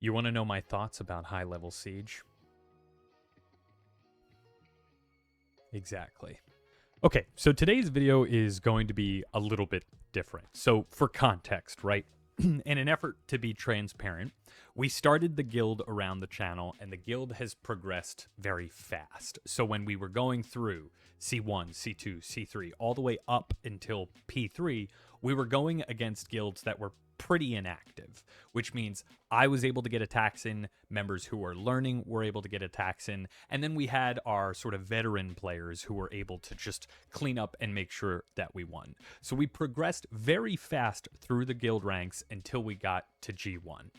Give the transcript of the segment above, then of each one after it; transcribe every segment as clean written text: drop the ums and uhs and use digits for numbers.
You want to know my thoughts about high-level siege? Exactly. Okay, so today's video is going to be a little bit different. So for context, right? In an effort to be transparent, we started the guild around the channel, and the guild has progressed very fast. So when we were going through C1, C2, C3, all the way up until P3, we were going against guilds that were pretty inactive, which means I was able to get attacks in, members who were learning were able to get attacks in, and then we had our sort of veteran players who were able to just clean up and make sure that we won. So we progressed very fast through the guild ranks until we got to G1.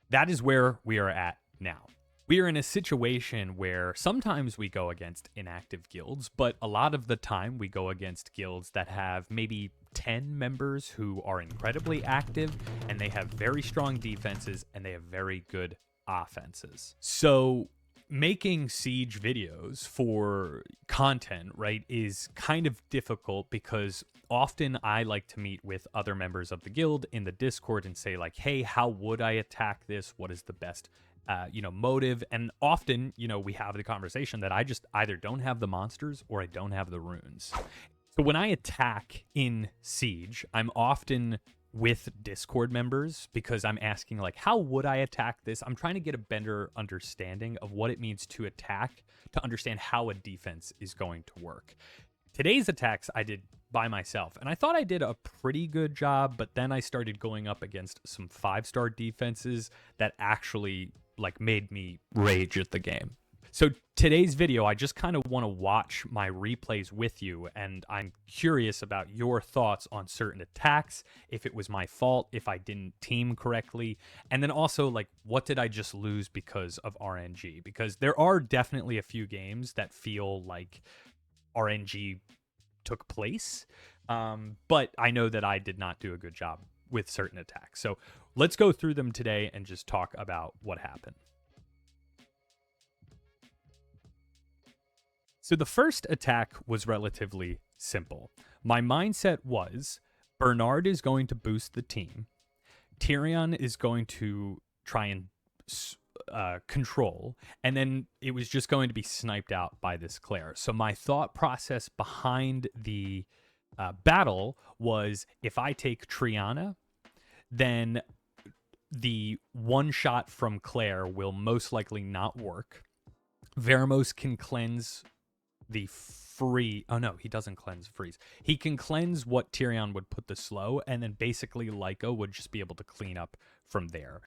That is where we are at now. We are in a situation where sometimes we go against inactive guilds, but a lot of the time we go against guilds that have maybe 10 members who are incredibly active, and they have very strong defenses, and they have very good offenses. So making siege videos for content, right, is kind of difficult because often I like to meet with other members of the guild in the Discord and say like, hey, how would I attack this? What is the best motive? And often, we have the conversation that I just either don't have the monsters or I don't have the runes. So when I attack in Siege, I'm often with Discord members because I'm asking like, how would I attack this? I'm trying to get a better understanding of what it means to attack, to understand how a defense is going to work. Today's attacks I did by myself, and I thought I did a pretty good job, but then I started going up against some 5-star defenses that actually like made me rage at the game. So today's video, I just kind of want to watch my replays with you, and I'm curious about your thoughts on certain attacks, if it was my fault, if I didn't team correctly, and then also like, what did I just lose because of RNG? Because there are definitely a few games that feel like RNG took place, but I know that I did not do a good job with certain attacks. So let's go through them today and just talk about what happened. So the first attack was relatively simple. My mindset was Bernard is going to boost the team. Tyrion is going to try and control, and then it was just going to be sniped out by this Claire. So my thought process behind the battle was, if I take Triana, then the one shot from Claire will most likely not work. Veramos can cleanse the free. Oh no, he doesn't cleanse freeze. He can cleanse what Tyrion would put the slow, and then basically Lyco would just be able to clean up from there.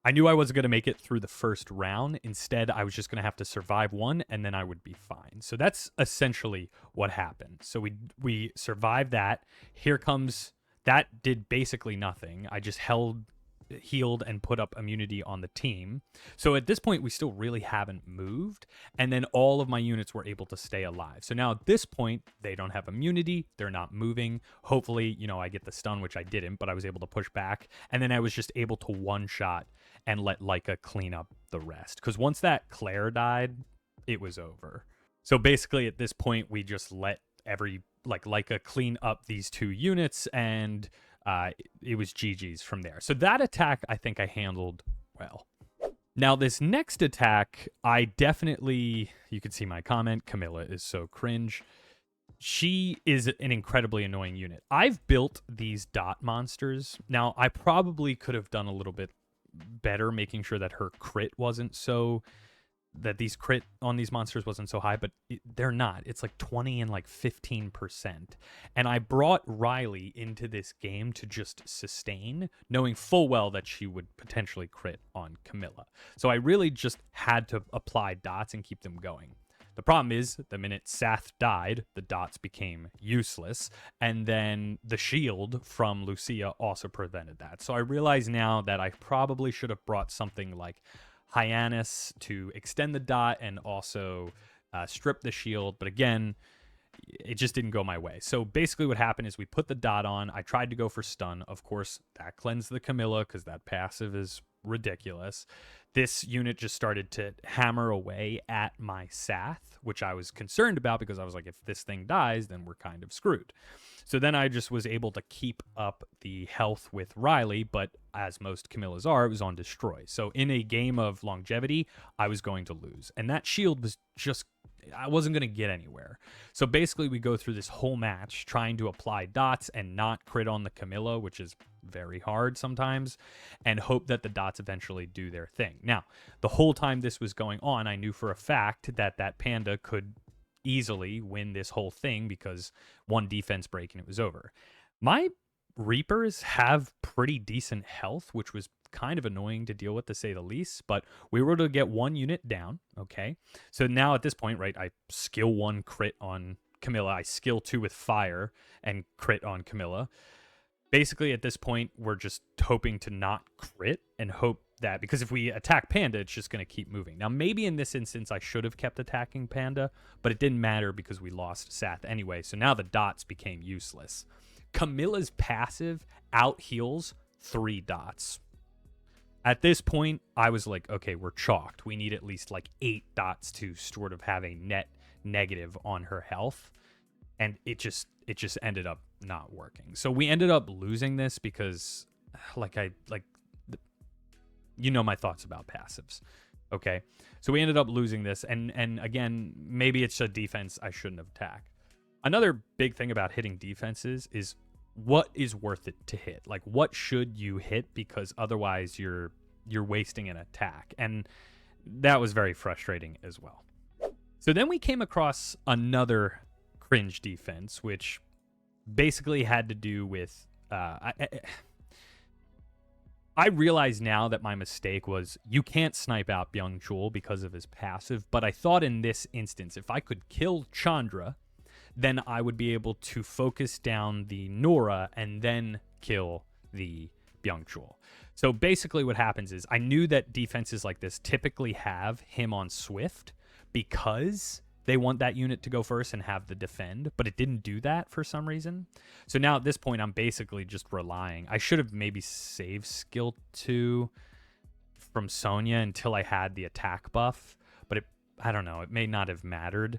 I knew I wasn't going to make it through the first round. Instead, I was just going to have to survive one, and then I would be fine. So that's essentially what happened. So we survived that. Here comes, that did basically nothing. I just healed and put up immunity on the team. So at this point, we still really haven't moved. And then all of my units were able to stay alive. So now at this point, they don't have immunity. They're not moving. Hopefully, I get the stun, which I didn't, but I was able to push back. And then I was just able to one-shot and let Lyca clean up the rest. Because once that Claire died, it was over. So basically at this point, we just let Lyca clean up these two units, and it was GG's from there. So that attack, I think I handled well. Now this next attack, I definitely, you can see my comment, Camilla is so cringe. She is an incredibly annoying unit. I've built these dot monsters. Now I probably could have done a little bit better making sure that her crit wasn't so, that these crit on these monsters wasn't so high, but they're not. It's like 20 and like 15%. And I brought Riley into this game to just sustain, knowing full well that she would potentially crit on Camilla. So I really just had to apply dots and keep them going. The problem is, the minute Sath died, the dots became useless, and then the shield from Lucia also prevented that. So I realize now that I probably should have brought something like Hyannis to extend the dot and also strip the shield, but again, it just didn't go my way. So basically what happened is we put the dot on. I tried to go for stun. Of course, that cleansed the Camilla because that passive is ridiculous. This unit just started to hammer away at my Sath, which I was concerned about because I was like, if this thing dies, then we're kind of screwed. So then I just was able to keep up the health with Riley, but as most Camillas are, it was on destroy. So in a game of longevity, I was going to lose. And that shield was just, I wasn't going to get anywhere. So basically we go through this whole match trying to apply dots and not crit on the Camilla, which is very hard sometimes, and hope that the dots eventually do their thing. Now, the whole time this was going on, I knew for a fact that that panda could easily win this whole thing because one defense break and it was over. My Reapers have pretty decent health, which was kind of annoying to deal with, to say the least, but we were to get one unit down, okay? So now at this point, right, I skill 1 crit on Camilla, I skill 2 with fire and crit on Camilla. Basically, at this point, we're just hoping to not crit and hope that, because if we attack Panda, it's just going to keep moving. Now, maybe in this instance, I should have kept attacking Panda, but it didn't matter because we lost Sath anyway, so now the dots became useless. Camilla's passive out heals 3 dots. At this point, I was like, okay, we're chalked. We need at least like 8 dots to sort of have a net negative on her health. And it just ended up not working. So we ended up losing this because you know my thoughts about passives. Okay. So we ended up losing this. And again, maybe it's a defense I shouldn't have attacked. Another big thing about hitting defenses is what is worth it to hit? Like, what should you hit? Because otherwise you're wasting an attack. And that was very frustrating as well. So then we came across another cringe defense, which basically had to do with... I realize now that my mistake was you can't snipe out Byung-Chul because of his passive, but I thought in this instance, if I could kill Chandra, then I would be able to focus down the Nora and then kill the Byung-Chul. So basically what happens is I knew that defenses like this typically have him on Swift because they want that unit to go first and have the defend, but it didn't do that for some reason. So now at this point, I'm basically just relying. I should have maybe saved skill 2 from Sonya until I had the attack buff, but I don't know, it may not have mattered.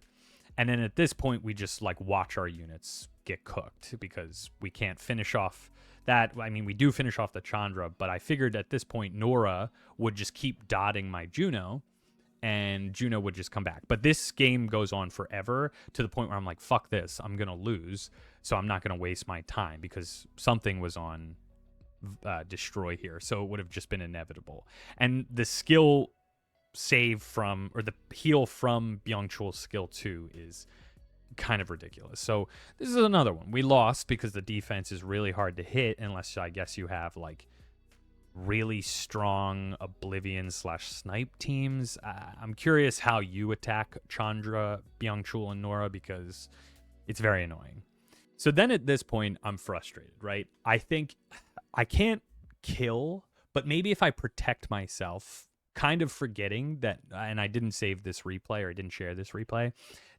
And then at this point, we just like watch our units get cooked because we can't finish off that. I mean, we do finish off the Chandra, but I figured at this point, Nora would just keep dotting my Juno and Juno would just come back. But this game goes on forever to the point where I'm like, fuck this, I'm going to lose. So I'm not going to waste my time because something was on destroy here. So it would have just been inevitable. And the skill save from, or the heal from Byung-Chul's skill 2 is kind of ridiculous. So this is another one. We lost because the defense is really hard to hit unless I guess you have like really strong Oblivion / snipe teams. I'm curious how you attack Chandra, Byung-Chul, and Nora because it's very annoying. So then at this point, I'm frustrated, right? I think I can't kill, but maybe if I protect myself, kind of forgetting that, and I didn't save this replay or I didn't share this replay,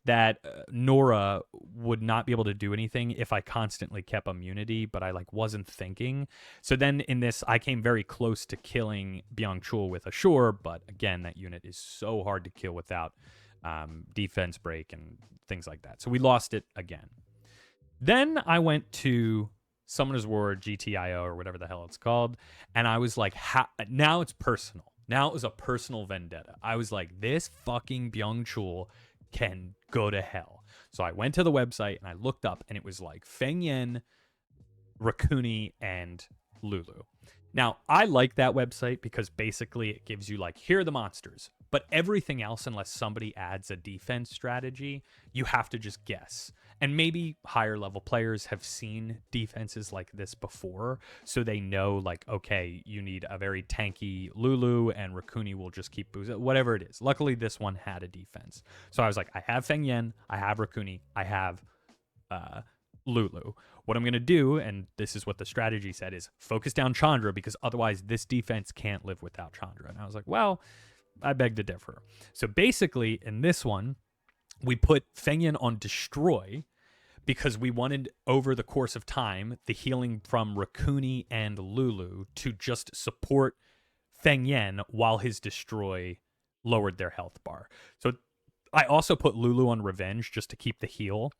that Nora would not be able to do anything if I constantly kept immunity, but I like wasn't thinking. So then in this, I came very close to killing Byung-Chul with a Shure, but again, that unit is so hard to kill without defense break and things like that. So we lost it again. Then I went to Summoner's War GTIO or whatever the hell it's called, and I was like, now it's personal. Now it was a personal vendetta. I was like, this fucking Byung-Chul can go to hell. So I went to the website and I looked up and it was like Feng Yen, Rakuni, and Lulu. Now, I like that website because basically it gives you like, here are the monsters. But everything else, unless somebody adds a defense strategy, you have to just guess. And maybe higher level players have seen defenses like this before, so they know like, okay, you need a very tanky Lulu and Rakuni will just keep boozing, whatever it is. Luckily, this one had a defense. So I was like, I have Feng Yen, I have Rakuni, I have Lulu. What I'm going to do, and this is what the strategy said, is focus down Chandra because otherwise this defense can't live without Chandra. And I was like, well, I beg to differ. So basically, in this one, we put Feng Yen on Destroy because we wanted, over the course of time, the healing from Rakuni and Lulu to just support Feng Yen while his Destroy lowered their health bar. So I also put Lulu on Revenge just to keep the heal.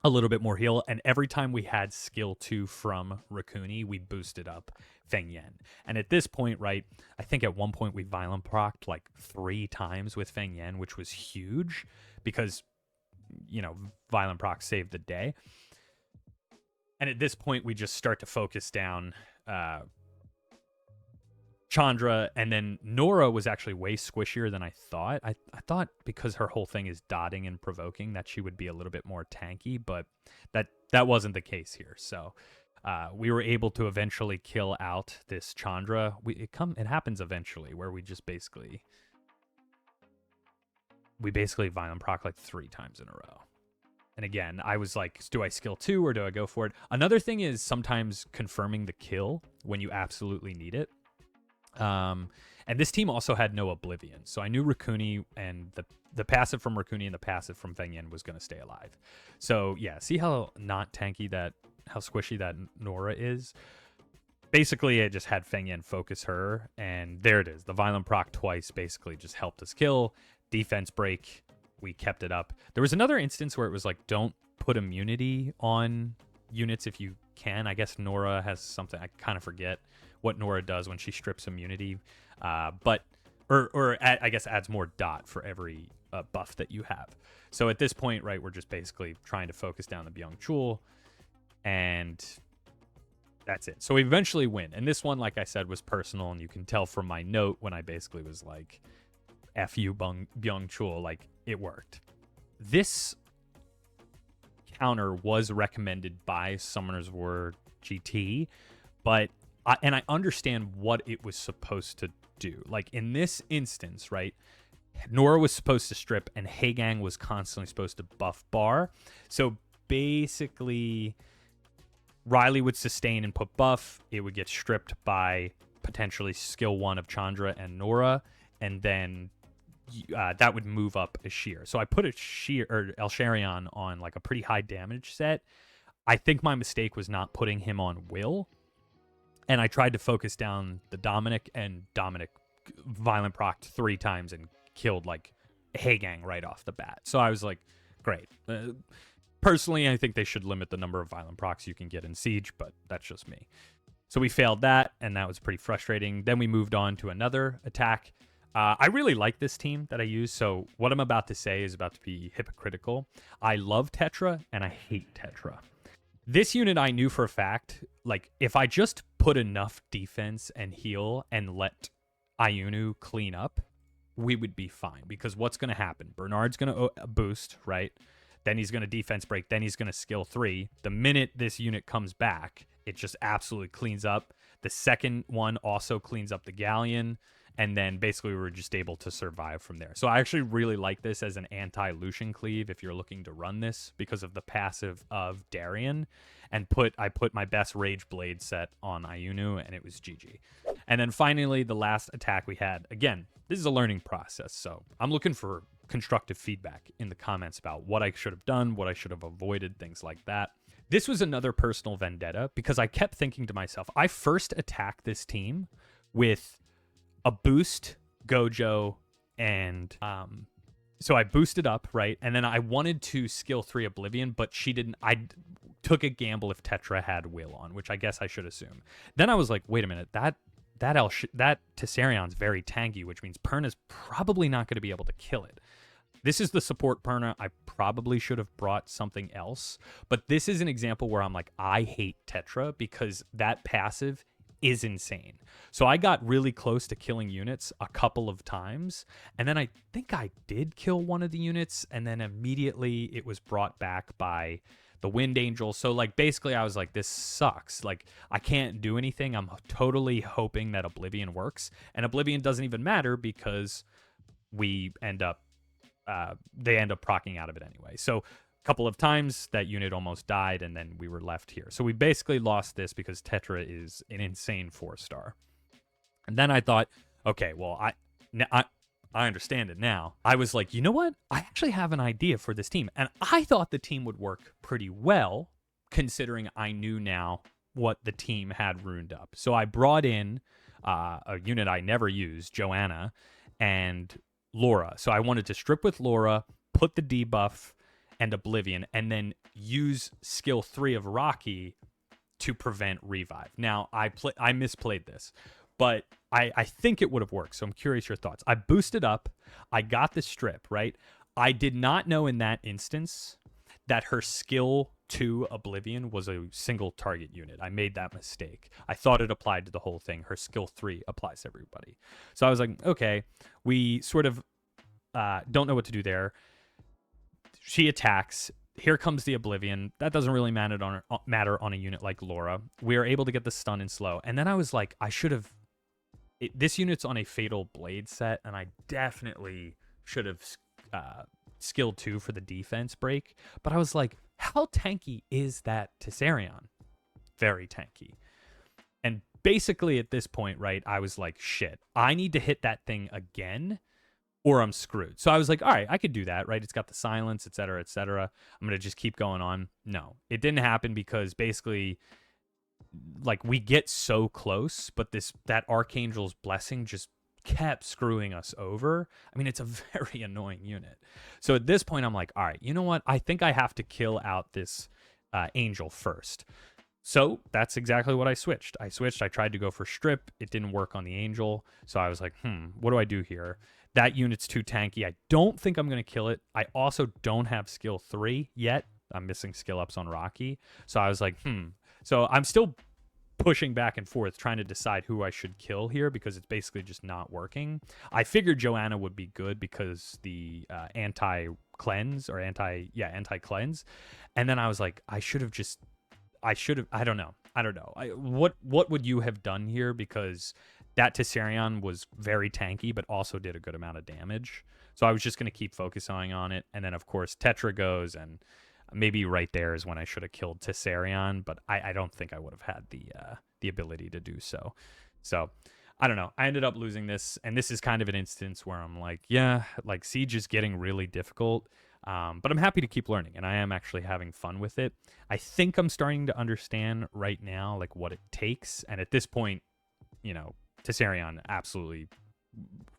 a little bit more heal. And every time we had skill 2 from Raccoony, we boosted up Feng Yan. And at this point, right, I think at one point we violent procced like 3 times with Feng Yan, which was huge because, you know, violent proc saved the day. And at this point, we just start to focus down Chandra, and then Nora was actually way squishier than I thought. I thought because her whole thing is dotting and provoking that she would be a little bit more tanky, but that wasn't the case here. So we were able to eventually kill out this Chandra. It happens eventually where we basically violent proc like 3 times in a row. And again, I was like, do I skill 2 or do I go for it? Another thing is sometimes confirming the kill when you absolutely need it. And this team also had no Oblivion. So I knew Raccoony and the passive from Raccoony and the passive from Feng Yan was going to stay alive. So yeah, see how not tanky how squishy that Nora is? Basically, I just had Feng Yan focus her, and there it is. The violent proc twice basically just helped us kill. Defense break, we kept it up. There was another instance where it was like, don't put immunity on units if you can. I guess Nora has something, I kind of forget what Nora does when she strips immunity, but I guess adds more dot for every buff that you have. So at this point, right, we're just basically trying to focus down the Byung-Chul, and that's it. So we eventually win. And this one, like I said, was personal, and you can tell from my note when I basically was like, F you, Byung-Chul, like, it worked. This counter was recommended by Summoner's Word GT, but I understand what it was supposed to do. Like in this instance, right, Nora was supposed to strip and Hagang was constantly supposed to buff bar. So basically, Riley would sustain and put buff. It would get stripped by potentially skill 1 of Chandra and Nora, and then that would move up a sheer. So I put El Sharion on like a pretty high damage set. I think my mistake was not putting him on Will. And I tried to focus down the Dominic, and Dominic violent procced 3 times and killed like Hagang right off the bat. So I was like, great. Personally, I think they should limit the number of violent procs you can get in Siege, but that's just me. So we failed that, and that was pretty frustrating. Then we moved on to another attack. I really like this team that I use, so what I'm about to say is about to be hypocritical. I love Tetra, and I hate Tetra. This unit I knew for a fact, like, if I just put enough defense and heal and let Ayunu clean up, we would be fine. Because what's going to happen? Bernard's going to boost, right? Then he's going to defense break. Then he's going to skill 3. The minute this unit comes back, it just absolutely cleans up. The second one also cleans up the Galleon. And then basically we were just able to survive from there. So I actually really like this as an anti-Lucian cleave if you're looking to run this because of the passive of Darien. And I put my best Rage Blade set on Ayunu, and it was GG. And then finally, the last attack we had. Again, this is a learning process, so I'm looking for constructive feedback in the comments about what I should have done, what I should have avoided, things like that. This was another personal vendetta because I kept thinking to myself, I first attacked this team with a boost, Gojo, and so I boosted up, right? And then I wanted to skill 3 Oblivion, but she didn't. I took a gamble if Tetra had Will on, which I guess I should assume. Then I was like, wait a minute, that Tessarion's very tanky, which means Perna's probably not going to be able to kill it. This is the support Perna. I probably should have brought something else, but this is an example where I'm like, I hate Tetra because that passive is insane. So I got really close to killing units a couple of times, and then I think I did kill one of the units, and then immediately it was brought back by the Wind Angel. So like basically I was like, this sucks. Like I can't do anything. I'm totally hoping that Oblivion works, and Oblivion doesn't even matter because they end up proccing out of it anyway. So couple of times that unit almost died, and then we were left here. So we basically lost this because Tetra is an insane 4-star. And then I thought, okay, well, I understand it now. I was like, you know what? I actually have an idea for this team. And I thought the team would work pretty well, considering I knew now what the team had ruined up. So I brought in a unit I never used, Joanna, and Laura. So I wanted to strip with Laura, put the debuff, and Oblivion, and then use skill 3 of Rocky to prevent revive. Now, I misplayed this, but I think it would have worked, so I'm curious your thoughts. I boosted up. I got the strip, right? I did not know in that instance that her skill 2 Oblivion was a single target unit. I made that mistake. I thought it applied to the whole thing. Her skill 3 applies to everybody. So I was like, okay, we sort of don't know what to do there. She attacks. Here comes the Oblivion. That doesn't really matter on a unit like Laura. We are able to get the stun and slow. And then I was like, I should have... This unit's on a Fatal Blade set, and I definitely should have skill 2 for the defense break. But I was like, how tanky is that Tessarion? Very tanky. And basically at this point, right, I was like, shit, I need to hit that thing again or I'm screwed. So I was like, all right, I could do that, right? It's got the silence, et cetera, et cetera. I'm going to just keep going on. No, it didn't happen because basically, like, we get so close, but that Archangel's Blessing just kept screwing us over. I mean, it's a very annoying unit. So at this point, I'm like, all right, you know what? I think I have to kill out this Angel first. So that's exactly what I switched. I tried to go for strip. It didn't work on the Angel. So I was like, what do I do here? That unit's too tanky. I don't think I'm going to kill it. I also don't have skill 3 yet. I'm missing skill ups on Rocky. So I was like, So I'm still pushing back and forth, trying to decide who I should kill here because it's basically just not working. I figured Joanna would be good because the anti-cleanse. And then I was like, I don't know. What would you have done here? Because that Tessarion was very tanky, but also did a good amount of damage. So I was just going to keep focusing on it. And then, of course, Tetra goes, and maybe right there is when I should have killed Tessarion, but I don't think I would have had the ability to do so. So I don't know. I ended up losing this, and this is kind of an instance where I'm like, yeah, like Siege is getting really difficult. But I'm happy to keep learning, and I am actually having fun with it. I think I'm starting to understand right now, like, what it takes. And at this point, you know, Tessarion absolutely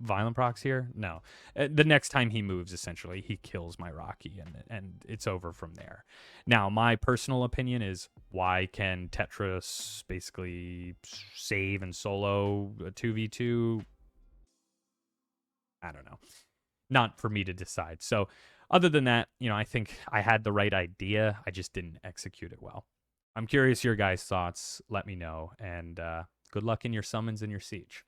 violent procs here. No, the next time he moves, essentially, he kills my Rocky, and it's over from there. Now, my personal opinion is, why can Tetris basically save and solo a 2v2? I don't know. Not for me to decide. So other than that, you know, I think I had the right idea. I just didn't execute it well. I'm curious your guys' thoughts. Let me know. And good luck in your summons and your siege.